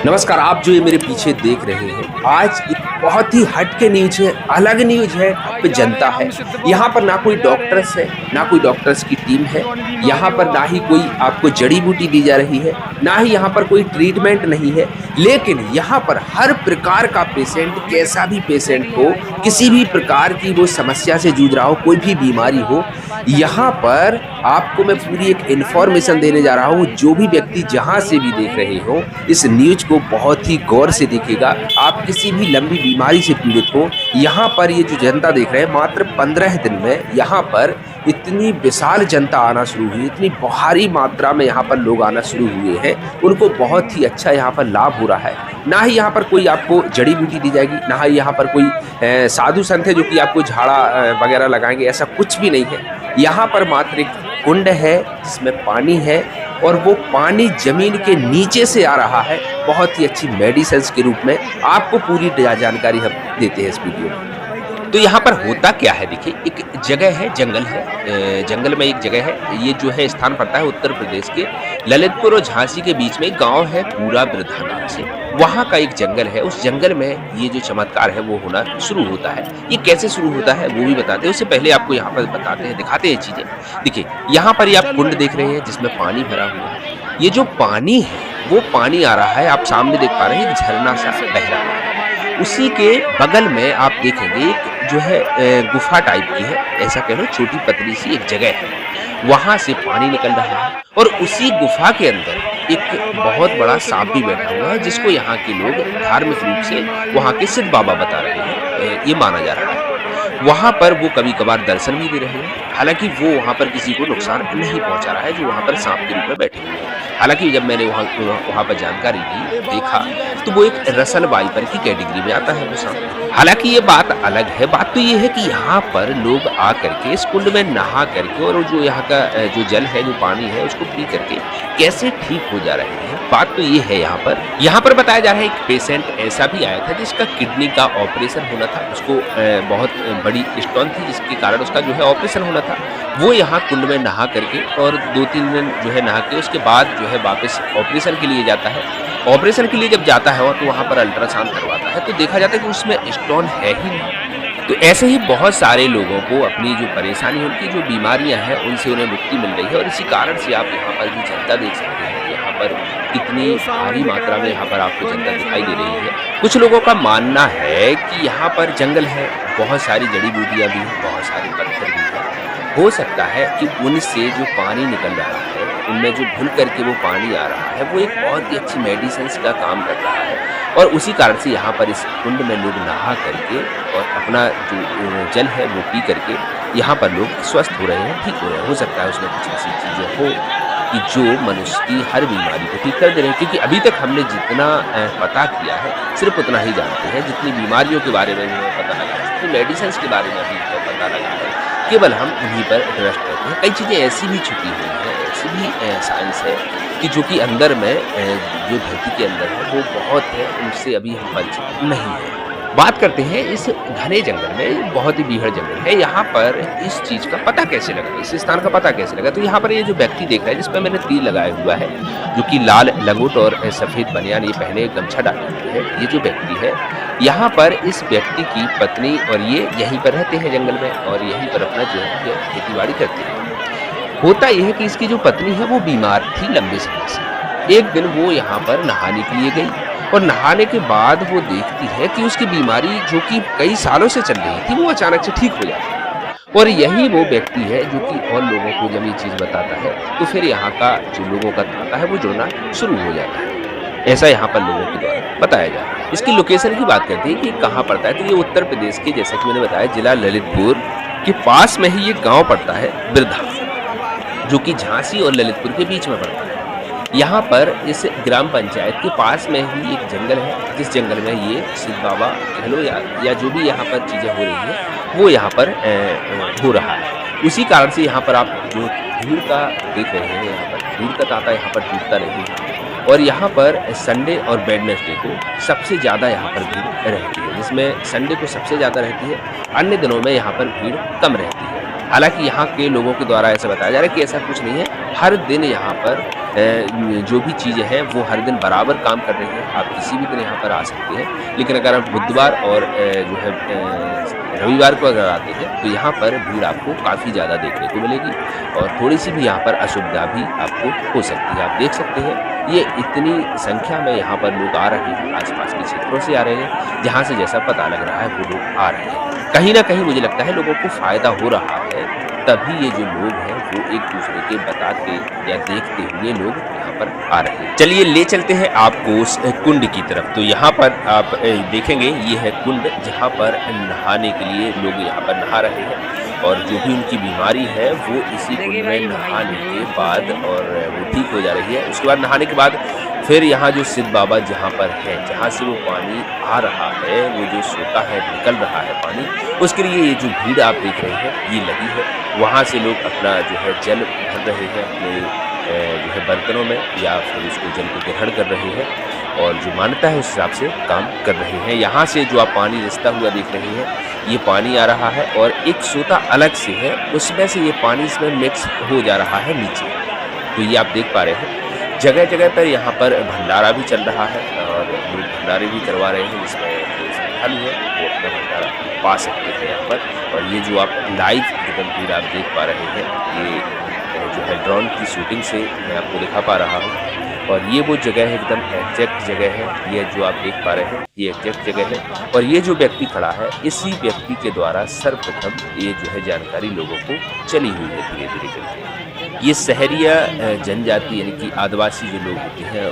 नमस्कार, आप जो ये मेरे पीछे देख रहे हैं, आज एक बहुत ही हटके न्यूज़ है, अलग न्यूज़ है, पे जनता है। यहाँ पर ना कोई डॉक्टर्स है, ना कोई डॉक्टर्स की टीम है, यहाँ पर ना ही कोई आपको जड़ी-बूटी दी जा रही है, ना ही यहाँ पर कोई ट्रीटमेंट नहीं है। लेकिन यहाँ पर हर प्रकार का पेशेंट, कैसा भी पेशेंट हो, किसी भी प्रकार की वो समस्या से जूझ रहा हो, कोई भी बीमारी हो, यहाँ पर आपको मैं पूरी एक इन्फॉर्मेशन देने जा रहा हूँ। जो भी व्यक्ति जहाँ से भी देख रहे हो, इस न्यूज़ को बहुत ही गौर से देखिएगा। आप किसी भी लंबी बीमारी से पीड़ित हो, यहाँ पर ये जो जनता देख रहे हैं, मात्र 15 दिन में यहाँ पर इतनी विशाल जनता आना शुरू हुई, इतनी भारी मात्रा में यहाँ पर लोग आना शुरू हुए हैं। उनको बहुत ही अच्छा यहाँ पर लाभ हो रहा है। ना ही यहाँ पर कोई आपको जड़ी बूटी दी जाएगी, ना ही यहाँ पर कोई साधु संत है जो कि आपको झाड़ा वगैरह लगाएंगे, ऐसा कुछ भी नहीं है। यहाँ पर मात्र एक कुंड है जिसमें पानी है और वो पानी जमीन के नीचे से आ रहा है। बहुत ही अच्छी मेडिसिन्स के रूप में आपको पूरी जानकारी हम देते हैं इस वीडियो में। तो यहाँ पर होता क्या है, देखिए, एक जगह है, जंगल है, जंगल में एक जगह है। ये जो है स्थान पड़ता है उत्तर प्रदेश के ललितपुर और झांसी के बीच में। एक गांव है पूरा वृद्धा नाम से, वहाँ का एक जंगल है। उस जंगल में ये जो चमत्कार है वो होना शुरू होता है। ये कैसे शुरू होता है वो भी बताते हैं, उससे पहले आपको यहाँ पर बताते हैं, दिखाते हैं चीजें। देखिए, यहाँ पर ये आप कुंड देख रहे हैं जिसमें पानी भरा हुआ है। ये जो पानी है वो पानी आ रहा है, आप सामने देख पा रहे हैं, एक झरना सा बह रहा है। उसी के बगल में आप देखेंगे एक जो है गुफा टाइप की है, ऐसा कह लो, छोटी पतली सी एक जगह है, वहां से पानी निकल रहा है। और उसी गुफा के अंदर एक बहुत बड़ा सांप भी बैठा हुआ है, जिसको यहाँ के लोग धार्मिक रूप से वहाँ के सिद्ध बाबा बता रहे हैं, ये माना जा रहा है। वहाँ पर वो कभी कभार दर्शन भी दे रहे हैं। हालांकि वो वहाँ पर किसी को नुकसान नहीं पहुँचा रहा है जो वहाँ पर सांप के रूप में बैठे हुए हैं। हालांकि जब मैंने वहाँ पर जानकारी ली, देखा, तो वो एक रसल वाइपर की कैटेगरी में आता है वो सांप। हालांकि ये बात अलग है। बात तो ये है कि यहाँ पर लोग आ करके इस कुंड में नहा करके और जो यहाँ का जो जल है, जो पानी है, उसको पी करके कैसे ठीक हो जा रहे हैं। बात तो ये है, यहाँ पर बताया जा रहा है एक पेशेंट ऐसा भी आया था जिसका किडनी का ऑपरेशन होना था। उसको बहुत बड़ी स्टोन थी जिसके कारण उसका जो है ऑपरेशन होना था। वो यहाँ कुंड में नहा करके और 2-3 दिन जो है नहा के उसके बाद जो है वापस ऑपरेशन के लिए जाता है। ऑपरेशन के लिए जब जाता है तो वहाँ पर अल्ट्रासाउंड करवाता है, तो देखा जाता है कि उसमें स्टोन है ही नहीं। तो ऐसे ही बहुत सारे लोगों को अपनी जो परेशानी, उनकी जो बीमारियां हैं, उनसे उन्हें मुक्ति मिल रही है। और इसी कारण से आप यहाँ पर जो जनता देख सकते हैं, यहाँ पर कितनी भारी मात्रा में यहाँ पर आपको जनता दिखाई दे रही है। कुछ लोगों का मानना है कि यहाँ पर जंगल है, बहुत सारी जड़ी बूटियाँ भी हैं, बहुत सारे पत्थर भी हैं। हो सकता है कि उनसे जो पानी निकल रहा है, उनमें जो घुल करके वो पानी आ रहा है, वो एक बहुत ही अच्छी मेडिसिन का काम कर रहा है। और उसी कारण से यहाँ पर इस कुंड में लोग नहा करके और अपना जो जल है वो पी करके यहाँ पर लोग स्वस्थ हो रहे हैं, ठीक हो रहे हैं। हो सकता है उसमें कुछ ऐसी चीज़ें हो कि जो मनुष्य की हर बीमारी को ठीक कर दे रहे हैं। क्योंकि अभी तक हमने जितना पता किया है, सिर्फ उतना ही जानते हैं। जितनी बीमारियों के बारे में हमें पता लगा है, जितनी मेडिसिन के बारे में अभी पता लगा है, केवल हम उन्हीं पर ट्रस्ट करते हैं। कई चीज़ें ऐसी भी छुपी हुई हैं, ऐसी भी साइंस है कि जो कि अंदर में जो धरती के अंदर है वो बहुत है, उनसे अभी हम परिचित नहीं हैं। बात करते हैं इस घने जंगल में, बहुत ही बीहड़ जंगल है। यहाँ पर इस चीज़ का पता कैसे लगा, इस स्थान का पता कैसे लगा? तो यहाँ पर ये जो व्यक्ति देख रहा है, जिसमें मैंने तीर लगाया हुआ है, जो कि लाल लंगोट और सफ़ेद बनियान ये पहने, गमछा डाले हुए है, ये जो व्यक्ति है, यहाँ पर इस व्यक्ति की पत्नी और ये यहीं पर रहते हैं जंगल में और यहीं पर अपना जो है खेती-बाड़ी करते हैं। होता यह है कि इसकी जो पत्नी है वो बीमार थी लंबे समय से। एक दिन वो यहाँ पर नहाने के लिए गई और नहाने के बाद वो देखती है कि उसकी बीमारी, जो कि कई सालों से चल रही थी, वो अचानक से ठीक हो जाती है। और यही वो व्यक्ति है जो कि और लोगों को जब ये चीज़ बताता है, तो फिर यहाँ का जो लोगों का तांता है वो जुड़ना शुरू हो जाता है। ऐसा यहाँ पर लोगों के द्वारा बताया जा रहा है। इसकी लोकेशन की बात करते हैं कि कहाँ पड़ता है, तो ये उत्तर प्रदेश के, जैसा कि मैंने बताया, जिला ललितपुर के पास में ही ये गाँव पड़ता है वृद्धा, जो कि झांसी और ललितपुर के बीच में पड़ता है। यहाँ पर इस ग्राम पंचायत के पास में ही एक जंगल है, जिस जंगल में ये सिद्ध बाबा कह लो या जो भी यहाँ पर चीज़ें हो रही हैं वो यहाँ पर हो रहा है। उसी कारण से यहाँ पर आप जो भीड़ का देख रहे हैं, यहाँ पर भीड़ का तांता यहाँ पर टूटता नहीं है। और यहाँ पर संडे और वेडनेसडे को सबसे ज़्यादा यहाँ पर भीड़ रहती है, जिसमें संडे को सबसे ज़्यादा रहती है, अन्य दिनों में यहाँ पर भीड़ कम रहती है। हालांकि यहाँ के लोगों के द्वारा ऐसा बताया जा रहा है कि ऐसा कुछ नहीं है, हर दिन यहाँ पर जो भी चीज़ें हैं वो हर दिन बराबर काम कर रही हैं। आप किसी भी दिन यहाँ पर आ सकते हैं, लेकिन अगर आप बुधवार और जो है रविवार को अगर आते हैं तो यहाँ पर भीड़ आपको काफ़ी ज़्यादा देखने को मिलेगी और थोड़ी-सी भी यहाँ पर असुविधा भी आपको हो सकती है। आप देख सकते हैं ये इतनी संख्या में यहाँ पर लोग आ रहे हैं, आस-पास के क्षेत्रों से आ रहे हैं, जहाँ से जैसा पता लग रहा है वो लोग आ रहे हैं। कहीं न कहीं मुझे लगता है लोगों को फ़ायदा हो रहा है, तभी ये जो लोग हैं वो एक-दूसरे के बताते या देखते हुए लोग यहाँ पर आ रहे हैं। चलिए ले चलते हैं आपको उस कुंड की तरफ। तो यहाँ पर आप देखेंगे ये है कुंड, जहाँ पर नहाने के लिए लोग यहाँ पर नहा रहे हैं और जो भी उनकी बीमारी है वो इसी कुंड में नहाने के बाद और वो ठीक हो जा रही है। उसके बाद नहाने के बाद फिर यहाँ जो सिद्ध बाबा जहाँ पर है, जहाँ से वो पानी आ रहा है, वो जो सोता है, निकल रहा है पानी, उसके लिए ये जो भीड़ आप देख रहे हैं ये लगी है। वहाँ से लोग अपना जो है जल भर रहे हैं अपने जो है बर्तनों में या फिर उसको जल को ग्रहण कर रहे हैं और जो मान्यता है उस हिसाब से काम कर रहे हैं। यहाँ से जो आप पानी रिसता हुआ देख रहे हैं, ये पानी आ रहा है और एक सोता अलग से है, उसमें से ये पानी इसमें मिक्स हो जा रहा है नीचे। तो ये आप देख पा रहे हैं जगह जगह पर यहाँ पर भंडारा भी चल रहा है और लोग भंडारे भी करवा रहे हैं, जिसमें जो श्रद्धालु है वो अपना भंडारा पा सकते हैं यहाँ पर। और ये जो आप लाइव एकदम भीड़ आप देख पा रहे हैं, ये जो है ड्रोन की शूटिंग से मैं आपको दिखा पा रहा हूँ और ये वो जगह है, एकदम एग्जैक्ट जगह है। ये जो आप देख पा रहे हैं ये एग्जैक्ट जगह है और ये जो व्यक्ति खड़ा है, इसी व्यक्ति के द्वारा सर्वप्रथम ये जो है जानकारी लोगों को चली हुई है धीरे धीरे करके। ये सहरिया जनजाति यानी कि आदिवासी जो लोग होते हैं,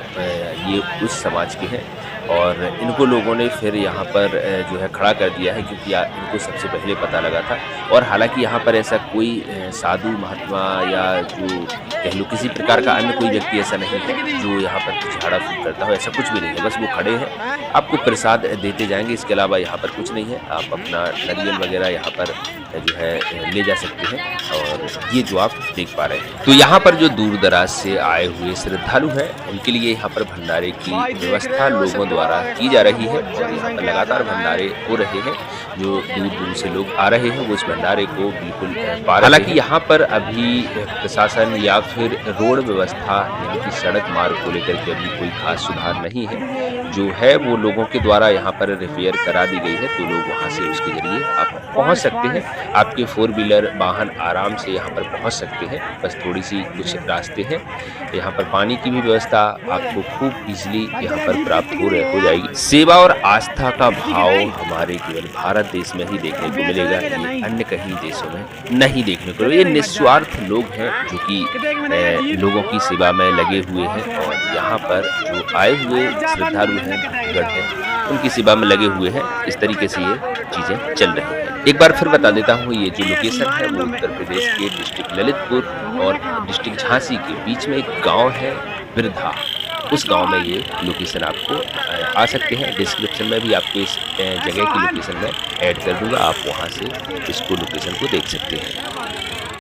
ये उस समाज के हैं और इनको लोगों ने फिर यहाँ पर जो है खड़ा कर दिया है, क्योंकि इनको सबसे पहले पता लगा था। और हालांकि यहाँ पर ऐसा कोई साधु महात्मा या जो कह लो किसी प्रकार का अन्य कोई व्यक्ति ऐसा नहीं है जो यहाँ पर कुछ झाड़ा फूक करता हो, ऐसा कुछ भी नहीं है। बस वो खड़े हैं, आपको प्रसाद देते जाएंगे, इसके अलावा यहाँ पर कुछ नहीं है। आप अपना नारियल वगैरह यहाँ पर जो है ले जा सकते हैं और ये जो आप देख पा रहे हैं। तो यहाँ पर जो दूर दराज से आए हुए श्रद्धालु हैं, उनके लिए यहाँ पर भंडारे की व्यवस्था लोगों द्वारा की जा रही है और यहाँ पर लगातार भंडारे हो रहे हैं। जो दूर दूर से लोग आ रहे हैं वो इस भंडारे को बिल्कुल पा रहे हैं। हालांकि यहाँ पर अभी प्रशासन या फिर रोड व्यवस्था यानी कि सड़क मार्ग को लेकर के अभी कोई खास सुधार नहीं है। जो है वो लोगों के द्वारा यहाँ पर रिपेयर करा दी गई है, तो लोग वहाँ से उसके जरिए आप पहुँच सकते हैं। आपके 4 व्हीलर वाहन आराम से यहाँ पर पहुँच सकते हैं, बस थोड़ी सी कुछ रास्ते हैं। यहाँ पर पानी की भी व्यवस्था आपको खूब इजीली यहाँ पर प्राप्त हो जाएगी। सेवा और आस्था का भाव हमारे केवल भारत देश में ही देखने को मिलेगा, ये अन्य कहीं देशों में नहीं देखने को। ये निस्वार्थ लोग हैं जो कि लोगों की सेवा में लगे हुए हैं और यहाँ पर जो आए हुए श्रद्धालु हैं, भक्तगण हैं, उनकी सेवा में लगे हुए हैं। इस तरीके से ये चीज़ें चल रही हैं। एक बार फिर बता देता हूँ, ये जो लोकेशन है वो उत्तर प्रदेश के डिस्ट्रिक्ट ललितपुर और डिस्ट्रिक्ट झांसी के बीच में एक गांव है बिरधा, उस गांव में ये लोकेशन आपको आ सकते हैं। डिस्क्रिप्शन में भी आपको इस जगह की लोकेशन में ऐड कर दूंगा, आप वहां से इसको लोकेशन को देख सकते हैं।